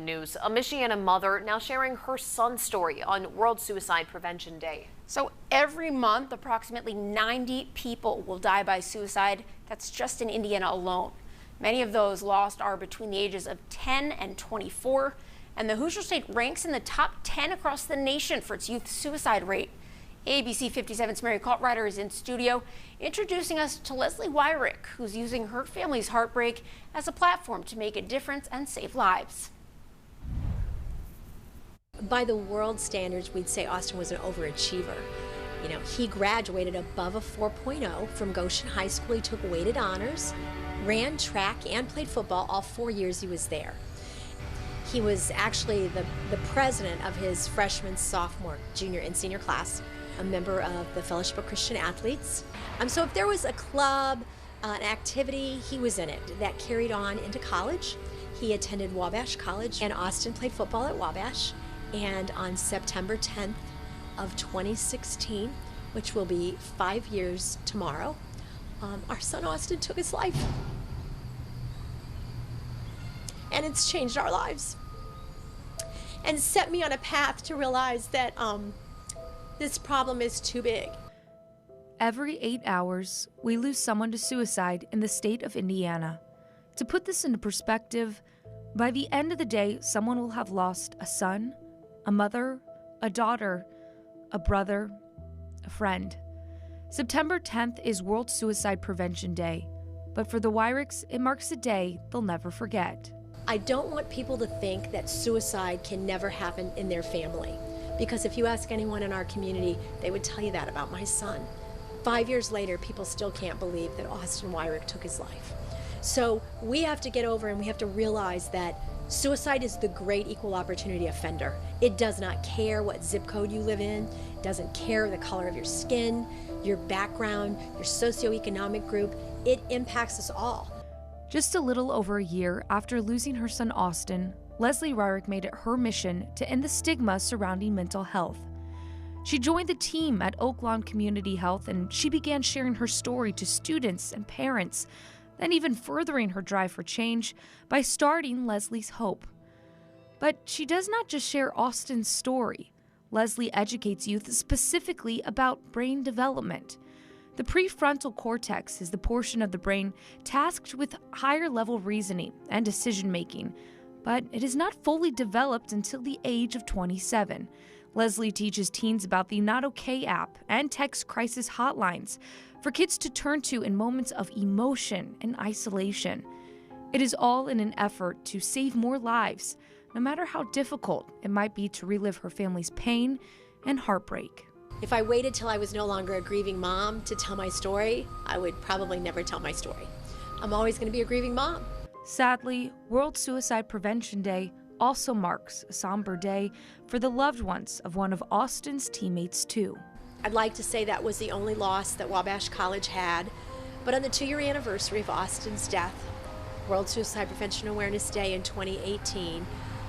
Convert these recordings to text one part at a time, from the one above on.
News. A Michiana mother now sharing her son's story on World Suicide Prevention Day. So every month, approximately 90 people will die by suicide. That's just in Indiana alone. Many of those lost are between the ages of 10 and 24. And the Hoosier State ranks in the top 10 across the nation for its youth suicide rate. ABC 57's Mary Kaltrider is in studio introducing us to Leslie Wyrick, who's using her family's heartbreak as a platform to make a difference and save lives. By the world standards, we'd say Austin was an overachiever. You know, he graduated above a 4.0 from Goshen High School. He took weighted honors, ran track, and played football all 4 years he was there. He was actually the president of his freshman, sophomore, junior, and senior class, a member of the Fellowship of Christian Athletes. So if there was a club, an activity, he was in it. That carried on into college. He attended Wabash College, and Austin played football at Wabash. And on September 10th of 2016, which will be 5 years tomorrow, our son Austin took his life. And it's changed our lives. And set me on a path to realize that this problem is too big. Every 8 hours, we lose someone to suicide in the state of Indiana. To put this into perspective, by the end of the day, someone will have lost a son, a mother, a daughter, a brother, a friend. September 10th is World Suicide Prevention Day, but for the Wyricks, it marks a day they'll never forget. I don't want people to think that suicide can never happen in their family, because if you ask anyone in our community, they would tell you that about my son. 5 years later, people still can't believe that Austin Wyrick took his life. So we have to get over and we have to realize that suicide is the great equal opportunity offender. It does not care what zip code you live in, doesn't care the color of your skin, your background, your socioeconomic group. It impacts us all. Just a little over a year after losing her son Austin, Leslie Wyrick made it her mission to end the stigma surrounding mental health. She joined the team at Oaklawn Community Health, and she began sharing her story to students and parents, then even furthering her drive for change by starting Leslie's Hope. But she does not just share Austin's story. Leslie educates youth specifically about brain development. The prefrontal cortex is the portion of the brain tasked with higher-level reasoning and decision-making, but it is not fully developed until the age of 27. Leslie teaches teens about the Not Okay app and text crisis hotlines for kids to turn to in moments of emotion and isolation. It is all in an effort to save more lives, no matter how difficult it might be to relive her family's pain and heartbreak. If I waited till I was no longer a grieving mom to tell my story, I would probably never tell my story. I'm always going to be a grieving mom. Sadly, World Suicide Prevention Day also marks a somber day for the loved ones of one of Austin's teammates, too. I'd like to say that was the only loss that Wabash College had, but on the 2-year anniversary of Austin's death, World Suicide Prevention Awareness Day in 2018,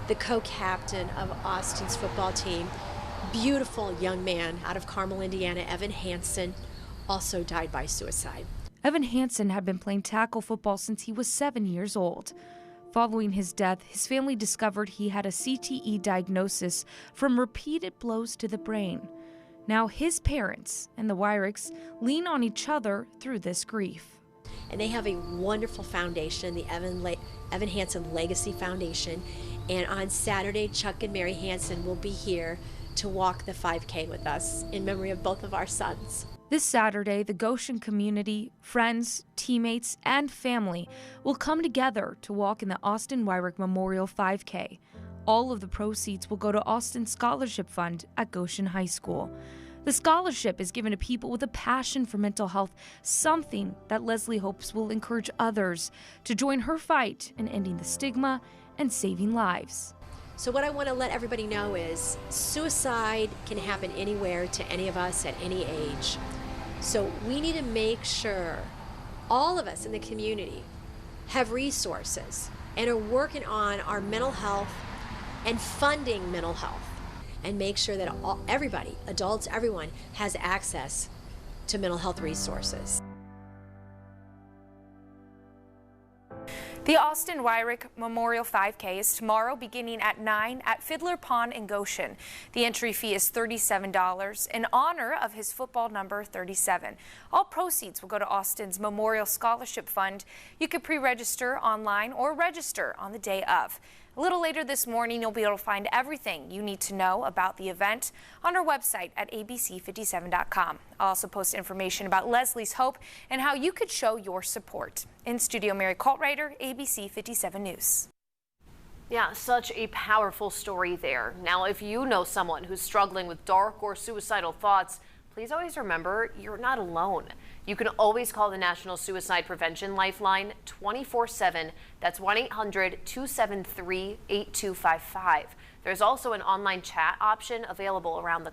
the co-captain of Austin's football team, beautiful young man out of Carmel, Indiana, Evan Hansen, also died by suicide. Evan Hansen had been playing tackle football since he was 7 years old. Following his death, his family discovered he had a CTE diagnosis from repeated blows to the brain. Now his parents and the Wyricks lean on each other through this grief. And they have a wonderful foundation, the Evan Hansen Legacy Foundation. And on Saturday, Chuck and Mary Hansen will be here to walk the 5K with us in memory of both of our sons. This Saturday, the Goshen community, friends, teammates, and family will come together to walk in the Austin Wyrick Memorial 5K. All of the proceeds will go to Austin's Scholarship Fund at Goshen High School. The scholarship is given to people with a passion for mental health, something that Leslie hopes will encourage others to join her fight in ending the stigma and saving lives. So what I want to let everybody know is suicide can happen anywhere to any of us at any age. So we need to make sure all of us in the community have resources and are working on our mental health and funding mental health, and make sure that everybody, adults, everyone, has access to mental health resources. The Austin Wyrick Memorial 5K is tomorrow beginning at 9 at Fiddler Pond in Goshen. The entry fee is $37 in honor of his football number 37. All proceeds will go to Austin's Memorial Scholarship Fund. You can pre-register online or register on the day of. A little later this morning, you'll be able to find everything you need to know about the event on our website at abc57.com. I'll also post information about Leslie's Hope and how you could show your support. In studio, Mary Coltwriter, ABC 57 News. Yeah, such a powerful story there. Now, if you know someone who's struggling with dark or suicidal thoughts, please always remember you're not alone. You can always call the National Suicide Prevention Lifeline 24/7. That's 1-800-273-8255. There's also an online chat option available around the